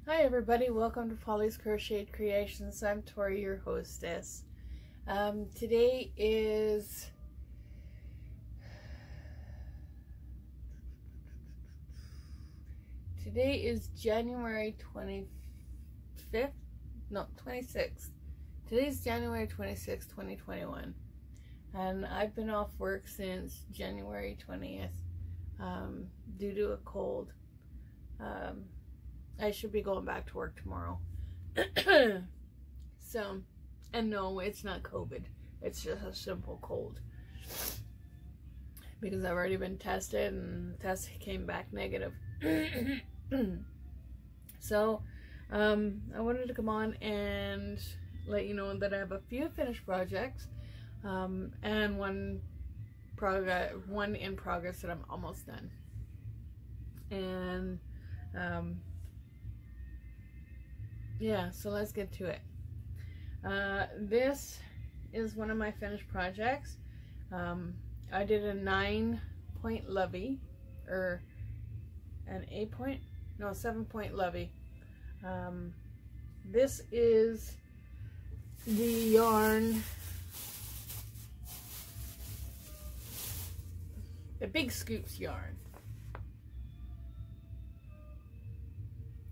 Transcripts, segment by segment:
Hi everybody, welcome to Pauly's Crocheted Creations. I'm Tori, your hostess. Today is January 25th? No, 26th. Today's January 26th, 2021. And I've been off work since January 20th due to a cold. I should be going back to work tomorrow. So, and no, it's not COVID. It's just a simple cold. Because I've already been tested and the test came back negative. So, I wanted to come on and let you know that I have a few finished projects. And one in progress that I'm almost done. And, yeah, so let's get to it. This is one of my finished projects. I did a 9-point lovey, or an 7-point lovey. This is the yarn, the Big Scoops yarn.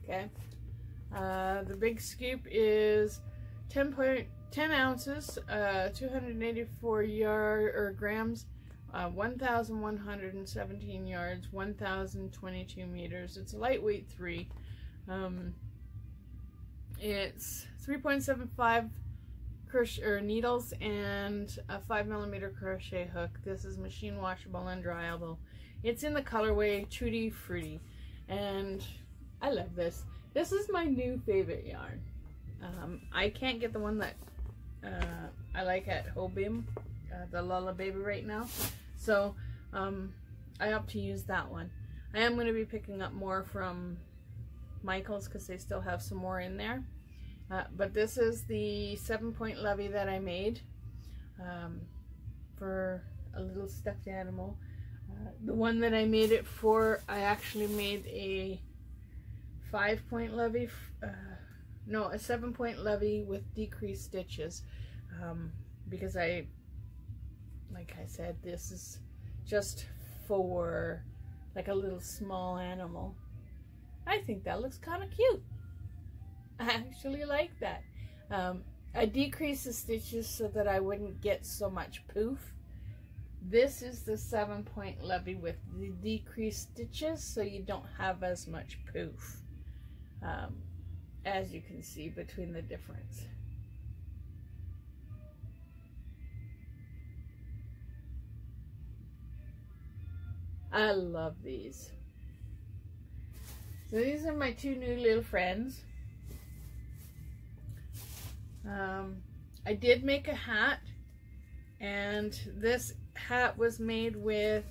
Okay. The Big Scoop is 10 ounces, 284 grams, 1,117 yards, 1,022 meters. It's a lightweight 3. It's 3.75 crochet needles and a 5mm crochet hook. This is machine washable and dryable. It's in the colorway Tutti Frutti, and I love this. This is my new favorite yarn. I can't get the one that I like at Hobim, the Lulla Baby right now. So I opt to use that one. I am going to be picking up more from Michael's because they still have some more in there. But this is the 7-point lovey that I made for a little stuffed animal. The one that I made it for, I actually made a 5-point lovey, no, a 7-point lovey with decreased stitches, because like I said, this is just for like a little small animal. I think that looks kind of cute. I actually like that. I decreased the stitches so that I wouldn't get so much poof. This is the 7-point lovey with the decreased stitches, so you don't have as much poof. As you can see between the difference. I love these. So these are my two new little friends. I did make a hat, and this hat was made with,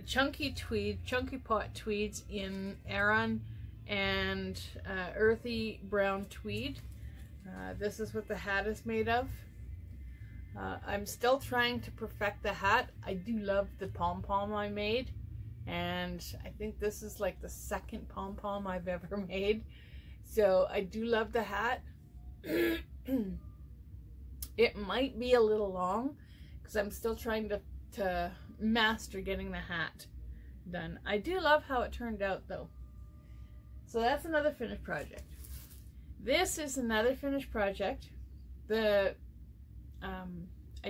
chunky pot tweeds in Aran and earthy brown tweed. This is what the hat is made of. I'm still trying to perfect the hat. I do love the pom-pom I made, and I think this is like the second pom-pom I've ever made. So I do love the hat. It might be a little long because I'm still trying to master getting the hat done. I do love how it turned out though. So that's another finished project. This is another finished project. I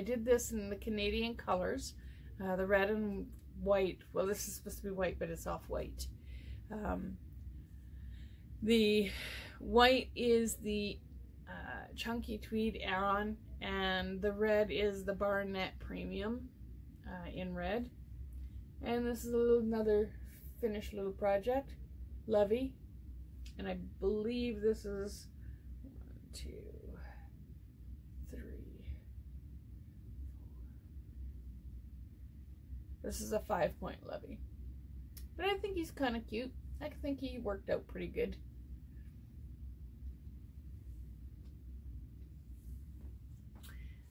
did this in the Canadian colors, the red and white. Well, this is supposed to be white, but it's off-white. The white is the chunky tweed Aran, and the red is the Barnett Premium in red. And this is another finished little project, lovey, and I believe this is 1, 2, 3. This is a 5-point lovey, but I think he's kind of cute. I think he worked out pretty good.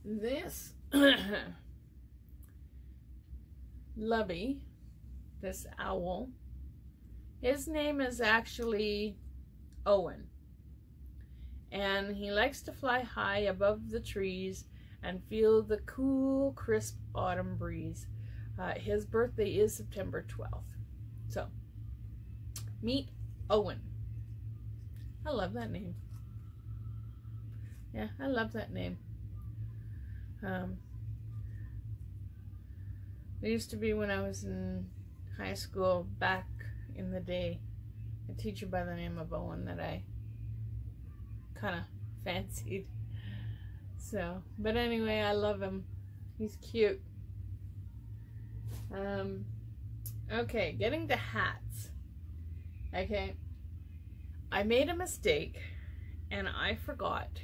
This lovey, this owl, His name is actually Owen. And he likes to fly high above the trees and feel the cool, crisp autumn breeze. His birthday is September 12th. So, meet Owen. I love that name. Yeah, I love that name. There used to be, when I was in high school back in the day, a teacher by the name of Owen that I kind of fancied. So, but anyway, I love him. He's cute. Okay, getting to hats. Okay, I made a mistake and I forgot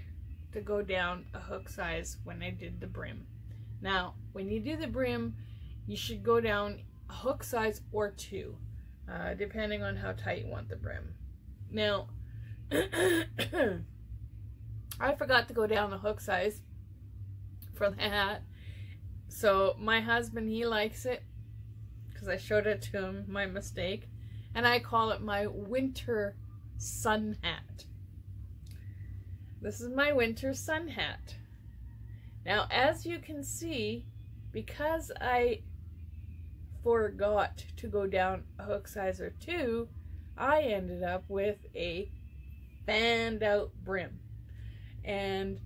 to go down a hook size when I did the brim. Now, when you do the brim, you should go down a hook size or two, depending on how tight you want the brim. Now, I forgot to go down the hook size for the hat. So my husband, he likes it because I showed it to him, my mistake. And I call it my winter sun hat. This is my winter sun hat. Now, as you can see, because I forgot to go down a hook size or two, I ended up with a fanned out brim. And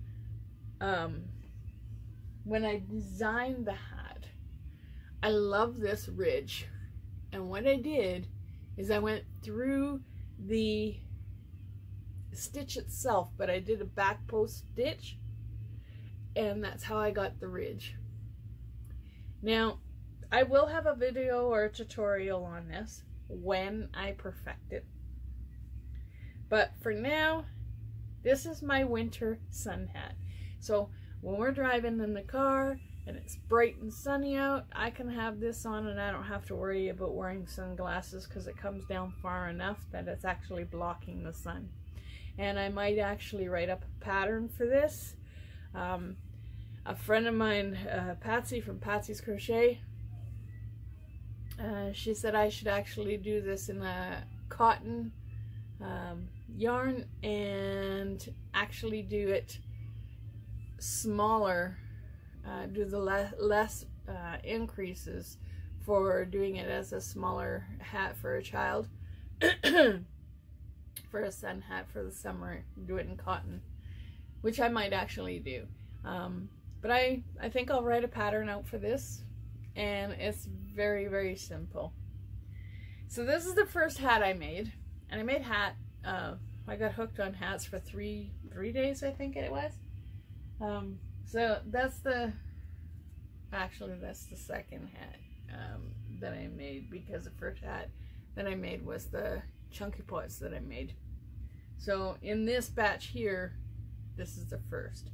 when I designed the hat, I love this ridge. And what I did is I went through the stitch itself, but I did a back post stitch, and that's how I got the ridge. Now, I will have a video or a tutorial on this when I perfect it. But for now, this is my winter sun hat. So when we're driving in the car and it's bright and sunny out, I can have this on and I don't have to worry about wearing sunglasses because it comes down far enough that it's actually blocking the sun. And I might actually write up a pattern for this. A friend of mine, Patsy from Patsy's Crochet, she said I should actually do this in a cotton yarn and actually do it smaller, do the less increases for doing it as a smaller hat for a child. For a sun hat for the summer, do it in cotton, which I might actually do. But I think I'll write a pattern out for this, and it's very, very simple. So this is the first hat I made, and I made hat, I got hooked on hats for three days, I think it was. So that's that's the second hat that I made, because the first hat that I made was the chunky pots that I made. So in this batch here, this is the first.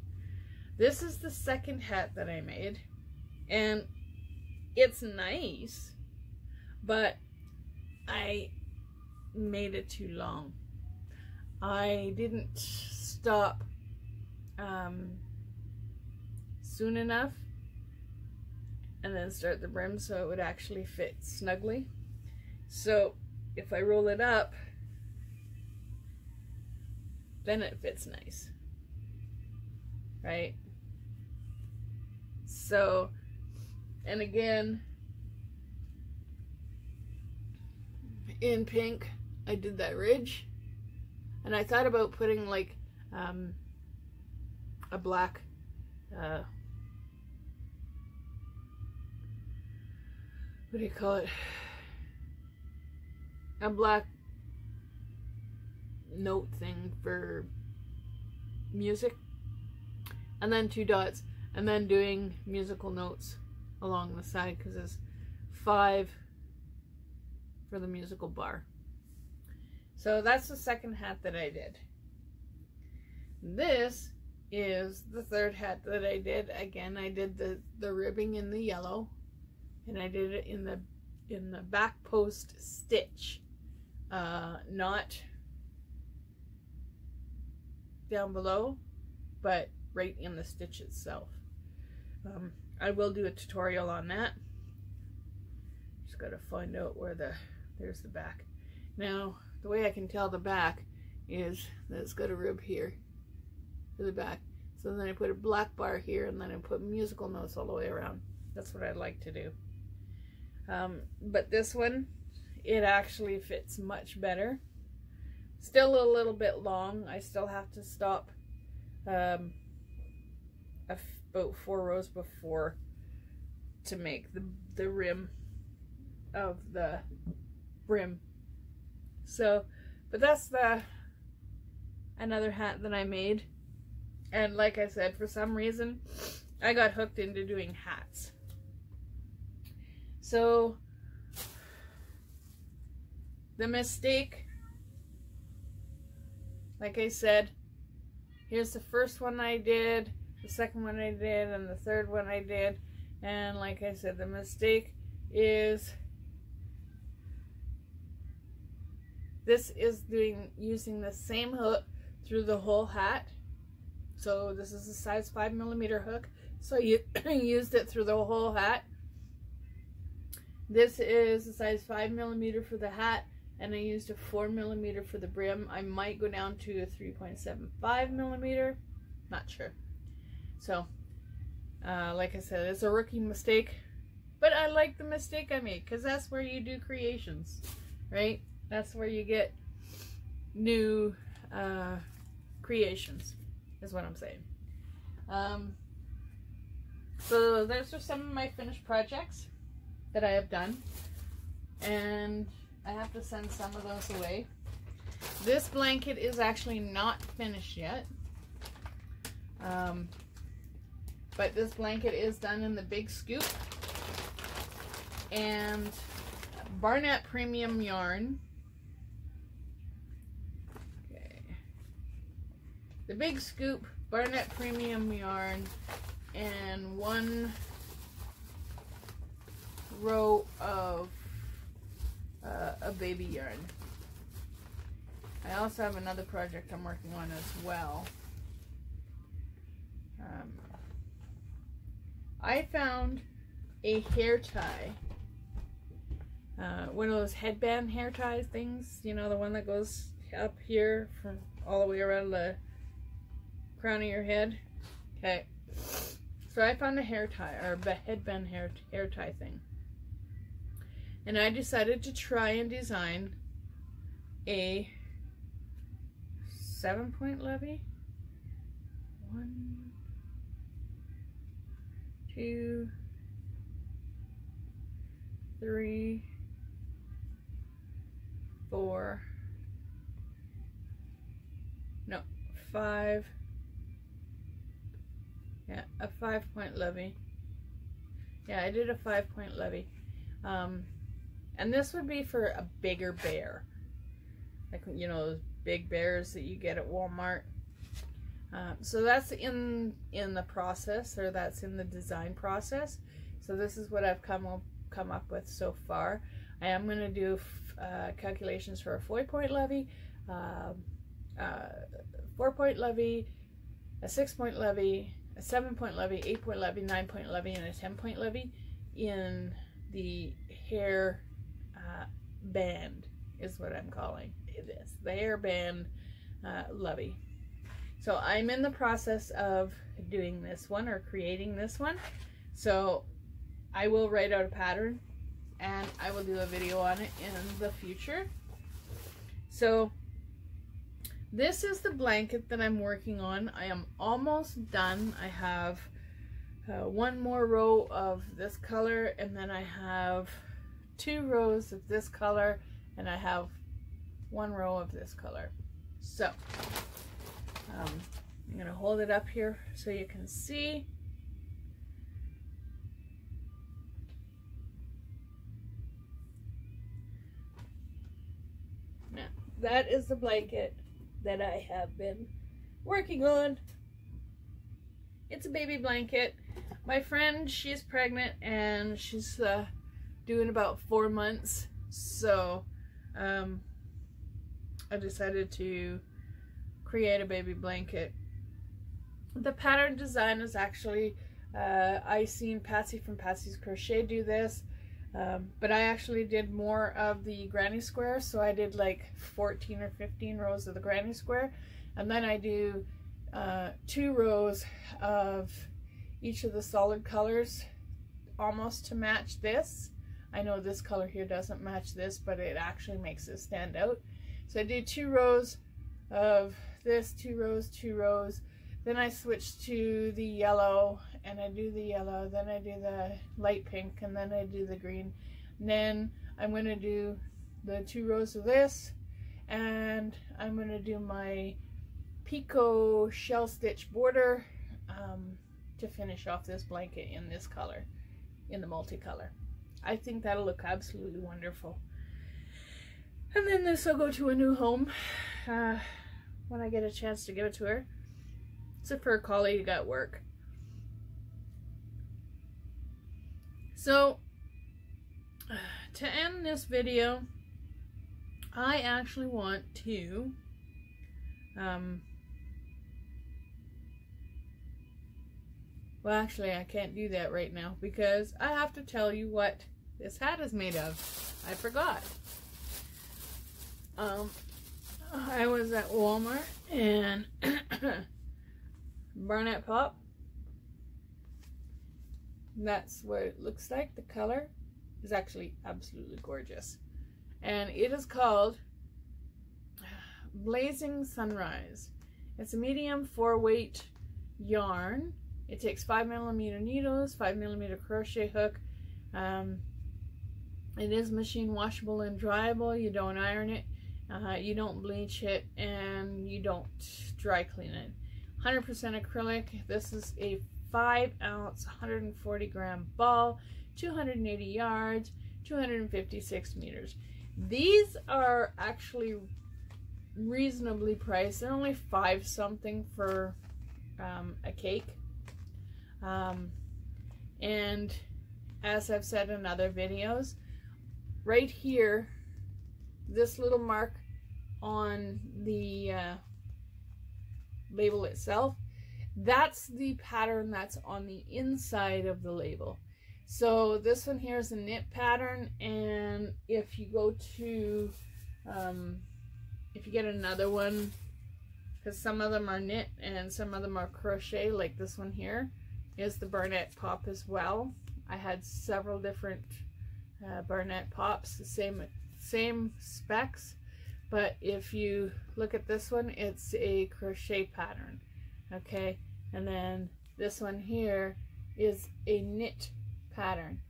This is the second hat that I made, and it's nice, but I made it too long. I didn't stop soon enough and then start the brim so it would actually fit snugly. So if I roll it up, then it fits nice, right? So, and again, in pink, I did that ridge, and I thought about putting like a black what do you call it? A black note thing for music, and then 2 dots, and then doing musical notes along the side, because it's 5 for the musical bar. So that's the second hat that I did. This is the third hat that I did. Again, I did the ribbing in the yellow, and I did it in the back post stitch, not down below, but right in the stitch itself. I will do a tutorial on that. Just gotta find out where there's the back. Now, the way I can tell the back is that it's got a rib here to the back. So then I put a black bar here, and then I put musical notes all the way around. That's what I'd like to do. But this one, it actually fits much better. Still a little bit long. I still have to stop about 4 rows before to make the rim of the brim. So, but that's another hat that I made. And like I said, for some reason, I got hooked into doing hats. So, the mistake, like I said, here's the first one I did, the second one I did, and the third one I did. And like I said, the mistake is this is using the same hook through the whole hat. So this is a size 5mm hook. So you used it through the whole hat. This is a size 5mm for the hat, and I used a 4mm for the brim. I might go down to a 3.75mm, not sure. So, like I said, it's a rookie mistake, but I like the mistake I made, because that's where you do creations, right? That's where you get new creations, is what I'm saying. So those are some of my finished projects that I have done, and I have to send some of those away. This blanket is actually not finished yet, but this blanket is done in the big scoop and Barnett premium yarn. Okay, the big scoop, Barnett premium yarn, and 1 row of a baby yarn. I also have another project I'm working on as well. I found a hair tie, one of those headband hair tie things, you know, the one that goes up here from all the way around the crown of your head. Okay, so I found a hair tie, or a headband hair tie thing. And I decided to try and design a 7-point levy. 1, 2, 3, 4, no, 5. Yeah, a 5-point levy. Yeah, I did a 5-point levy. And this would be for a bigger bear. Like, you know, those big bears that you get at Walmart. So that's in the process, or that's in the design process. So this is what I've come up with so far. I am going to do calculations for a 4-point levy, 4-point levy, a 6-point levy, a 7-point levy, 8-point levy, 9-point levy, and a 10-point levy in the hair band is what I'm calling this, the hair band levy. So I'm in the process of doing this one, or creating this one. So I will write out a pattern and I will do a video on it in the future. So this is the blanket that I'm working on. I am almost done. I have 1 more row of this color, and then I have 2 rows of this color, and I have 1 row of this color. So I'm going to hold it up here so you can see. Now, that is the blanket that I have been working on. It's a baby blanket. My friend, she's pregnant and she's doing about 4 months, so I decided to create a baby blanket. The pattern design is actually I seen Patsy from Patsy's Crochet do this. But I actually did more of the granny square, so I did like 14 or 15 rows of the granny square, and then I do 2 rows of each of the solid colors almost to match this. I know this color here doesn't match this, but it actually makes it stand out. So I do 2 rows of this, 2 rows, 2 rows. Then I switch to the yellow, and I do the yellow, then I do the light pink, and then I do the green. And then I'm going to do the 2 rows of this, and I'm going to do my picot shell stitch border to finish off this blanket in this color, in the multicolor. I think that'll look absolutely wonderful. And then this will go to a new home when I get a chance to give it to her. It's a fur collie who got work. So, to end this video, I actually want to well, actually, I can't do that right now because I have to tell you what this hat is made of. I forgot. I was at Walmart and Barnett Pop. That's what it looks like. The color is actually absolutely gorgeous. And it is called Blazing Sunrise. It's a medium 4-weight yarn. It takes 5mm needles, 5mm crochet hook. It is machine washable and dryable. You don't iron it, you don't bleach it, and you don't dry clean it. 100% acrylic. This is a 5-ounce, 140-gram ball, 280 yards, 256 meters. These are actually reasonably priced. They're only 5 something for a cake. And as I've said in other videos, right here, this little mark on the label itself, that's the pattern that's on the inside of the label. So this one here is a knit pattern, and if you go to if you get another one, because some of them are knit and some of them are crochet, like this one here is the Barnett Pop as well. I had several different Barnett Pops, the same specs, but if you look at this one, it's a crochet pattern, okay? And then this one here is a knit pattern.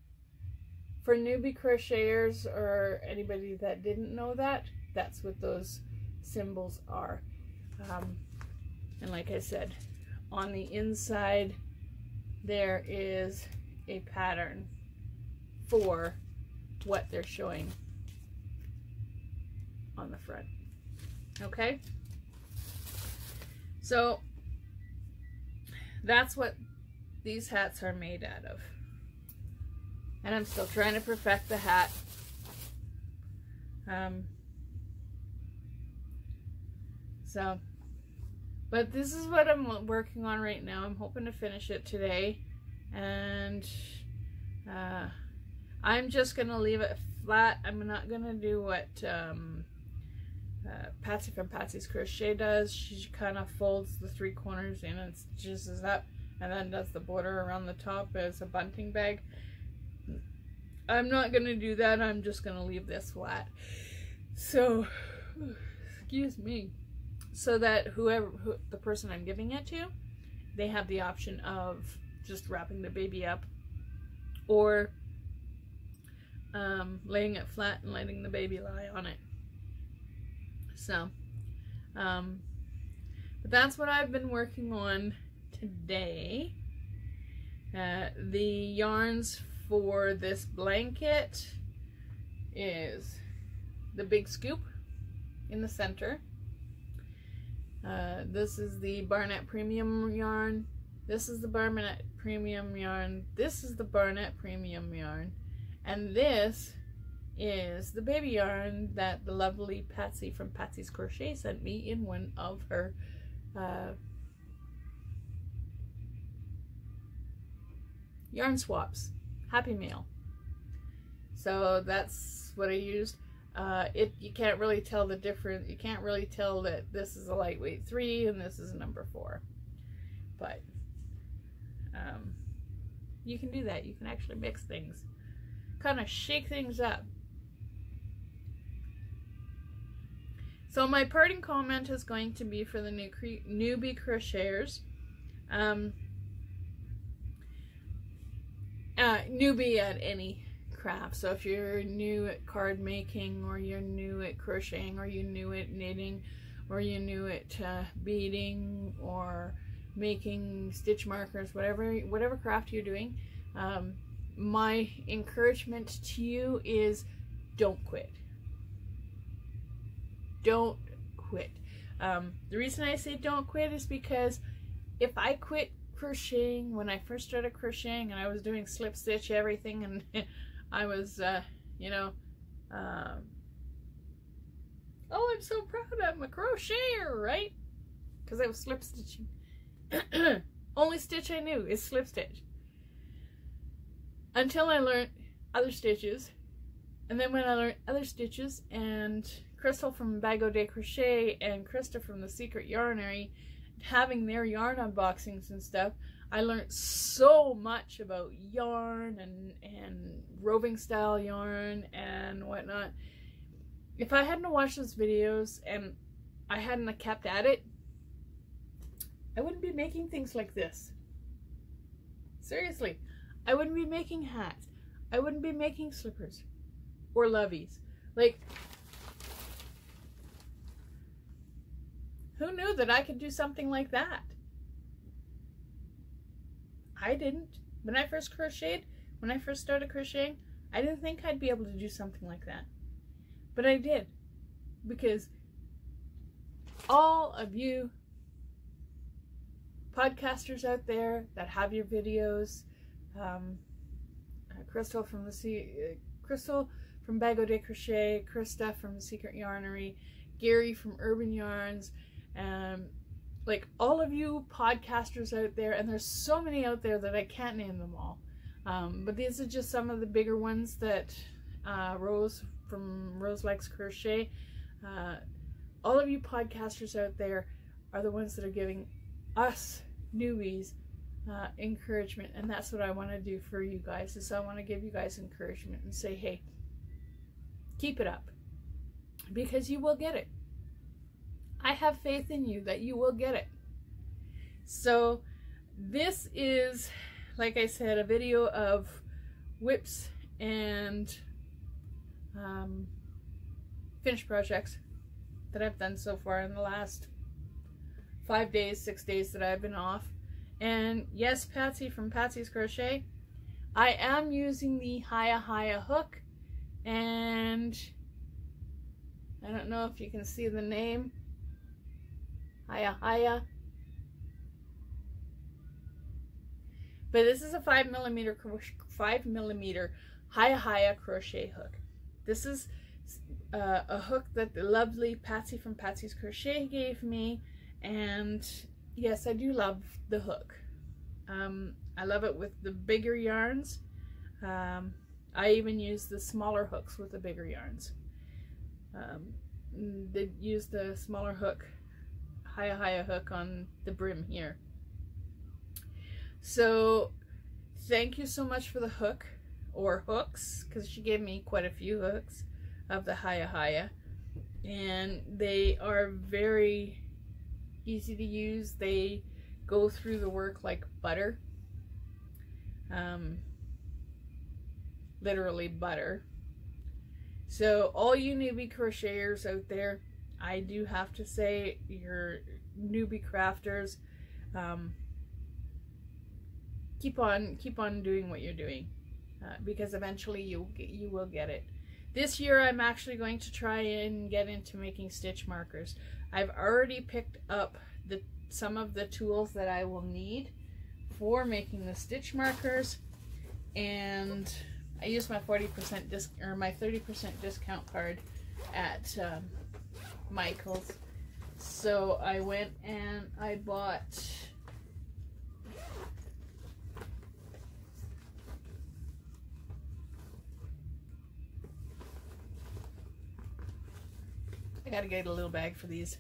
For newbie crocheters or anybody that didn't know that, that's what those symbols are. And like I said, on the inside there is a pattern for what they're showing on the front. Okay, so that's what these hats are made out of, and I'm still trying to perfect the hat. But this is what I'm working on right now. I'm hoping to finish it today, and I'm just gonna leave it flat. I'm not gonna do what Patsy from Patsy's Crochet does. She kind of folds the 3 corners in and stitches up, and then does the border around the top as a bunting bag. I'm not gonna do that. I'm just gonna leave this flat. So, excuse me. So that the person I'm giving it to, they have the option of just wrapping the baby up, or laying it flat and letting the baby lie on it. So, but that's what I've been working on today. The yarns for this blanket is the Big Scoop in the center. This is the Barnett Premium yarn. This is the Barnett Premium yarn. This is the Barnett Premium yarn. And this is the baby yarn that the lovely Patsy from Patsy's Crochet sent me in one of her yarn swaps. Happy Mail. So that's what I used. You can't really tell the difference. You can't really tell that this is a lightweight 3 and this is a number 4. But you can do that. You can actually mix things. Kind of shake things up. So my parting comment is going to be for the newbie crocheters. Newbie at any craft. So if you're new at card making, or you're new at crocheting, or you're new at knitting, or you're new at beading, or making stitch markers, whatever craft you're doing, my encouragement to you is don't quit. Don't quit. The reason I say don't quit is because if I quit crocheting when I first started crocheting and I was doing slip stitch everything, and I was you know, oh, I'm so proud I'm a crocheter, right? Because I was slip stitching. Only stitch I knew is slip stitch until I learned other stitches. And then when I learned other stitches, and Crystal from Bago de Crochet and Krista from the Secret Yarnery having their yarn unboxings and stuff, I learned so much about yarn and roving style yarn and whatnot. If I hadn't watched those videos and I hadn't kept at it, I wouldn't be making things like this. Seriously, I wouldn't be making hats. I wouldn't be making slippers or loveys. Like, who knew that I could do something like that? I didn't. When I first crocheted, when I first started crocheting, I didn't think I'd be able to do something like that. But I did. Because all of you podcasters out there that have your videos, Crystal from Bago de Crochet, Krista from the Secret Yarnery, Gerry from Urban Yarns, like all of you podcasters out there, and there's so many out there that I can't name them all, but these are just some of the bigger ones that Rose from Rose Likes Crochet, all of you podcasters out there are the ones that are giving us newbies encouragement, and that's what I want to do for you guys. Is I want to give you guys encouragement and say, hey, keep it up, because you will get it. I have faith in you that you will get it. So this is, like I said, a video of whips and finished projects that I've done so far in the last 5 days, 6 days that I've been off. And yes, Patsy from Patsy's Crochet, I am using the Hiya hook, and I don't know if you can see the name. Hiya. But this is a 5mm Hiya crochet hook. This is a hook that the lovely Patsy from Patsy's Crochet gave me, and yes, I do love the hook. I love it with the bigger yarns. I even use the smaller hooks with the bigger yarns. They use the smaller hook, Hiya hook, on the brim here. So thank you so much for the hook, or hooks, because she gave me quite a few hooks of the Hiya, and they are very easy to use. They go through the work like butter, literally butter. So all you newbie crocheters out there, I do have to say, you're newbie crafters, keep on doing what you're doing, because eventually you will get it. This year I'm actually going to try and get into making stitch markers. I've already picked up some of the tools that I will need for making the stitch markers, and I used my 40% my 30% discount card at Michael's. So I went and I bought I gotta get a little bag for these.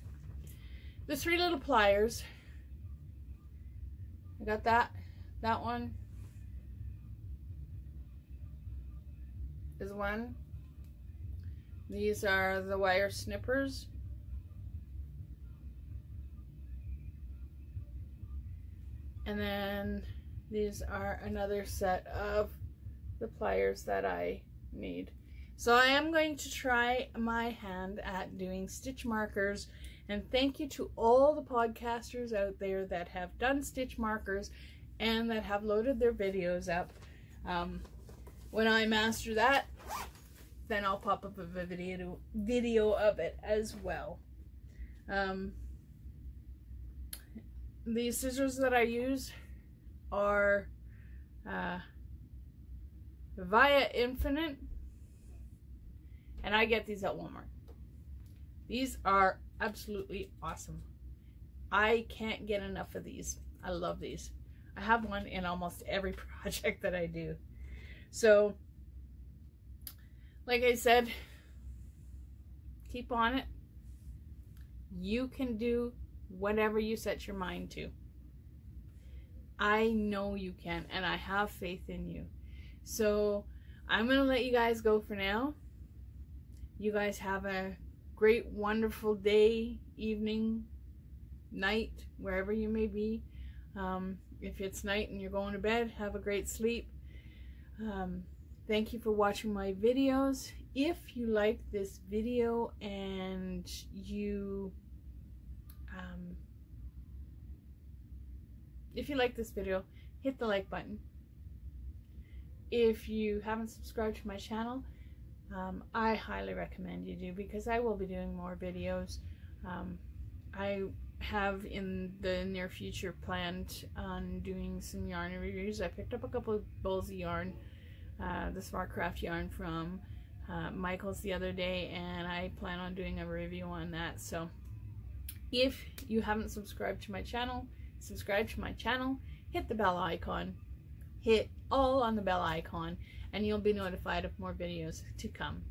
The 3 little pliers. I got that one is one. These are the wire snippers. And then these are another set of the pliers that I need. So I am going to try my hand at doing stitch markers, and thank you to all the podcasters out there that have done stitch markers and that have loaded their videos up. When I master that, then I'll pop up a video of it as well. These scissors that I use are Via Infinite, and I get these at Walmart. These are absolutely awesome. I can't get enough of these. I love these. I have one in almost every project that I do. So, like I said, keep on it. You can do whatever you set your mind to. I know you can, and I have faith in you. So I'm going to let you guys go for now. You guys have a great, wonderful day, evening, night, wherever you may be. If it's night and you're going to bed, have a great sleep. Thank you for watching my videos. If you like this video and you hit the like button. If you haven't subscribed to my channel, I highly recommend you do, because I will be doing more videos. I have in the near future planned on doing some yarn reviews. I picked up a couple of balls of yarn, the Smart Craft yarn from Michael's the other day, and I plan on doing a review on that. So if you haven't subscribed to my channel, subscribe to my channel, hit the bell icon, hit all on the bell icon, and you'll be notified of more videos to come.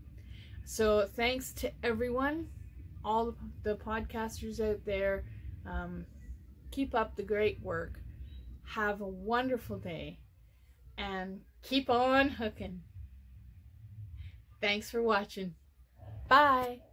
So thanks to everyone, all the podcasters out there. Keep up the great work. Have a wonderful day, and keep on hooking. Thanks for watching. Bye.